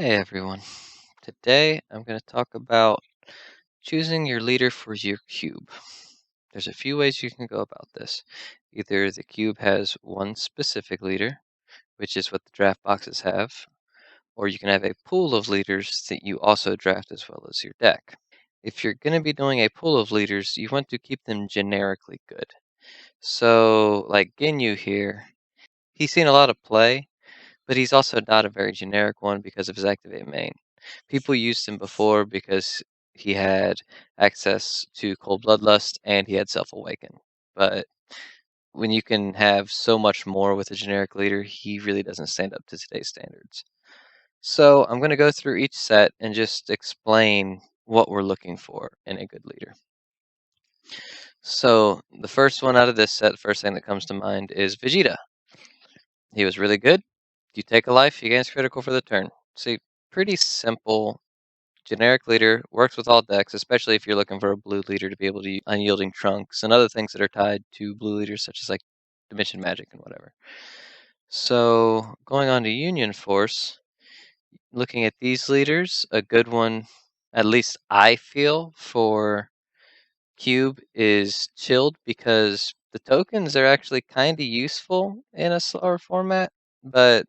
Hey everyone. Today I'm going to talk about choosing your leader for your cube. There's a few ways you can go about this. Either the cube has one specific leader, which is what the draft boxes have, or you can have a pool of leaders that you also draft as well as your deck. If you're going to be doing a pool of leaders, you want to keep them generically good. So, like Ginyu here, he's seen a lot of play, but he's also not a very generic one because of his activate main. People used him before because he had access to Cold Bloodlust and he had Self Awaken. But when you can have so much more with a generic leader, he really doesn't stand up to today's standards. So I'm going to go through each set and just explain what we're looking for in a good leader. So the first one out of this set, first thing that comes to mind is Vegeta. He was really good. You take a life, he gains critical for the turn. See, pretty simple. Generic leader works with all decks, especially if you're looking for a blue leader to be able to use unyielding trunks and other things that are tied to blue leaders, such as like Dimension Magic and whatever. So going on to Union Force, looking at these leaders, a good one, at least I feel, for Cube is Chilled because the tokens are actually kind of useful in a slower format, but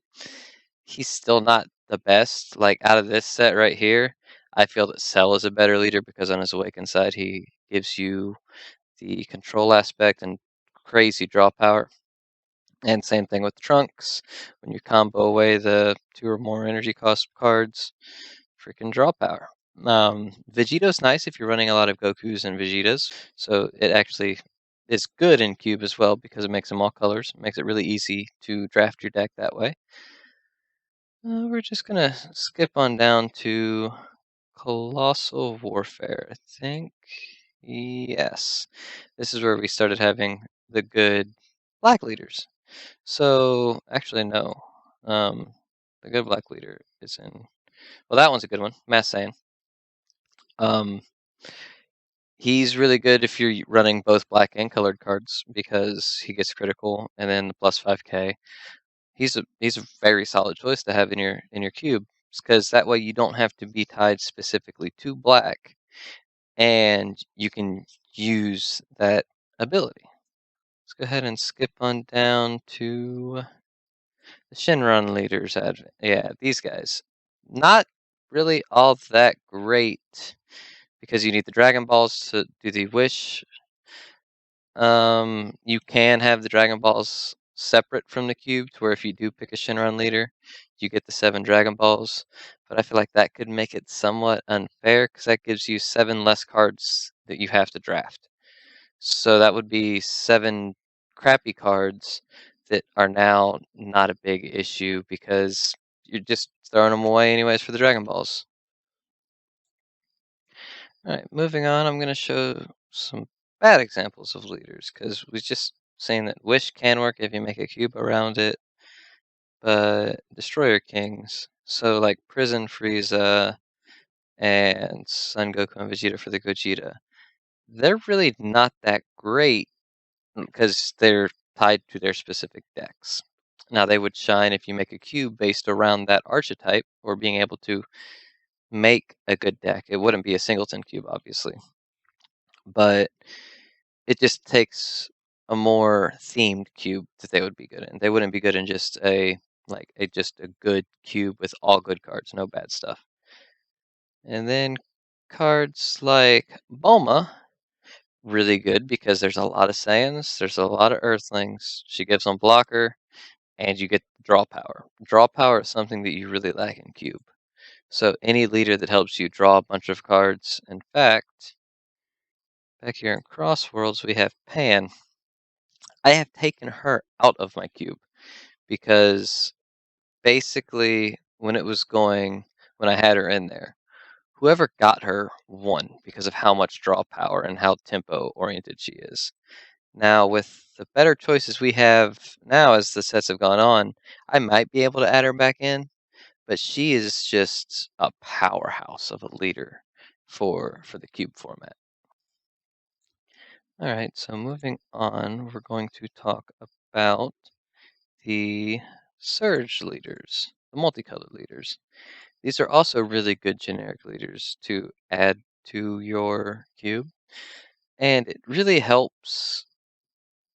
he's still not the best. Like out of this set right here, I feel that Cell is a better leader because on his Awakened side, he gives you the control aspect and crazy draw power. And same thing with Trunks. When you combo away the 2 or more energy cost cards, freaking draw power. Vegito's nice if you're running a lot of Gokus and Vegetas, so it actually is good in Cube as well because it makes them all colors. It makes it really easy to draft your deck that way. We're just gonna skip on down to Colossal Warfare, I think. Yes. This is where we started having the good black leaders. So, actually, no. The good black leader is in. Well, that one's a good one. Mass Saiyan. Um, he's really good if you're running both black and colored cards because he gets critical and then the plus 5k. He's a very solid choice to have in your cube because that way you don't have to be tied specifically to black and you can use that ability. Let's go ahead and skip on down to the Shenron leaders. Yeah, these guys. Not really all that great because you need the Dragon Balls to do the wish. You can have the Dragon Balls separate from the cube to where if you do pick a Shenron leader, you get the 7 Dragon Balls. But I feel like that could make it somewhat unfair because that gives you 7 less cards that you have to draft. So that would be 7 crappy cards that are now not a big issue because you're just throwing them away anyways for the Dragon Balls. Alright, moving on, I'm going to show some bad examples of leaders because we're just saying that Wish can work if you make a cube around it, but Destroyer Kings, so like Prison Frieza and Son Goku and Vegeta for the Gogeta, they're really not that great because they're tied to their specific decks. Now, they would shine if you make a cube based around that archetype or being able to make a good deck. It wouldn't be a singleton cube, obviously, but it just takes a more themed cube that they would be good in. They wouldn't be good in just just a good cube with all good cards, no bad stuff. And then cards like Bulma, really good because there's a lot of Saiyans, there's a lot of Earthlings. She gives them blocker, and you get draw power. Draw power is something that you really lack in Cube. So any leader that helps you draw a bunch of cards. In fact, back here in Crossworlds, we have Pan. I have taken her out of my cube because basically when I had her in there, whoever got her won because of how much draw power and how tempo oriented she is. Now, with the better choices we have now as the sets have gone on, I might be able to add her back in, but she is just a powerhouse of a leader for the cube format. All right, so moving on, we're going to talk about the surge leaders. the multicolored leaders. These are also really good generic leaders to add to your cube, and it really helps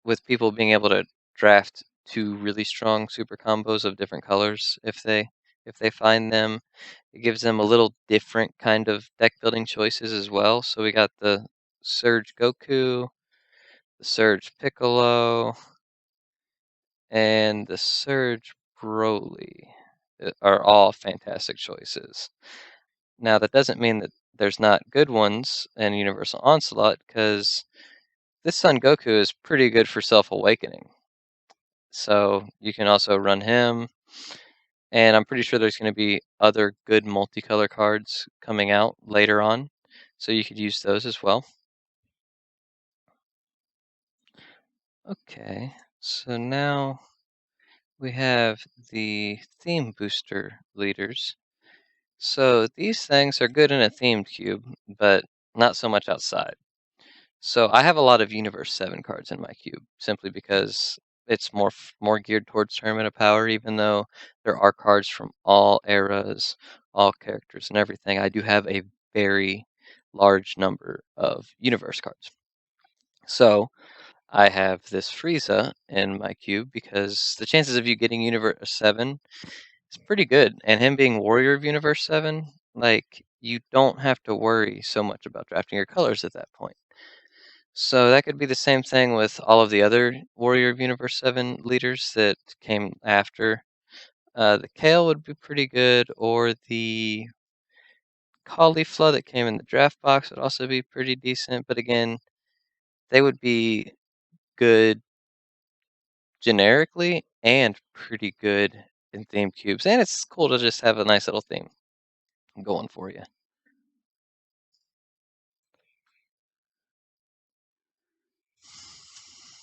with people being able to draft two really strong super combos of different colors if they find them. It gives them a little different kind of deck building choices as well. So we got the Surge Goku, the Surge Piccolo, and the Surge Broly are all fantastic choices. Now that doesn't mean that there's not good ones in Universal Onslaught, because this Son Goku is pretty good for Self Awakening. So you can also run him, and I'm pretty sure there's going to be other good multicolor cards coming out later on, so you could use those as well. Okay, so now we have the theme booster leaders. So these things are good in a themed cube, but not so much outside. So I have a lot of Universe 7 cards in my cube, simply because it's more geared towards Tournament of Power, even though there are cards from all eras, all characters and everything. I do have a very large number of Universe cards. So I have this Frieza in my cube because the chances of you getting Universe 7 is pretty good. And him being Warrior of Universe 7, like, you don't have to worry so much about drafting your colors at that point. So that could be the same thing with all of the other Warrior of Universe 7 leaders that came after. The Kale would be pretty good, or the Caulifla that came in the draft box would also be pretty decent. But again, they would be good generically and pretty good in theme cubes. And it's cool to just have a nice little theme going for you.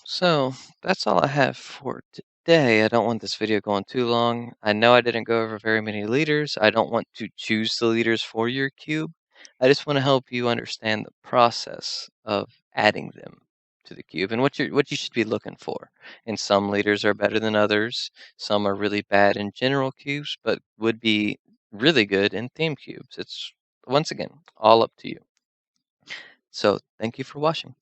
So that's all I have for today. I don't want this video going too long. I know I didn't go over very many leaders. I don't want to choose the leaders for your cube. I just want to help you understand the process of adding them to the cube and what you should be looking for. And some leaders are better than others. Some are really bad in general cubes, but would be really good in theme cubes. It's once again all up to you. So thank you for watching.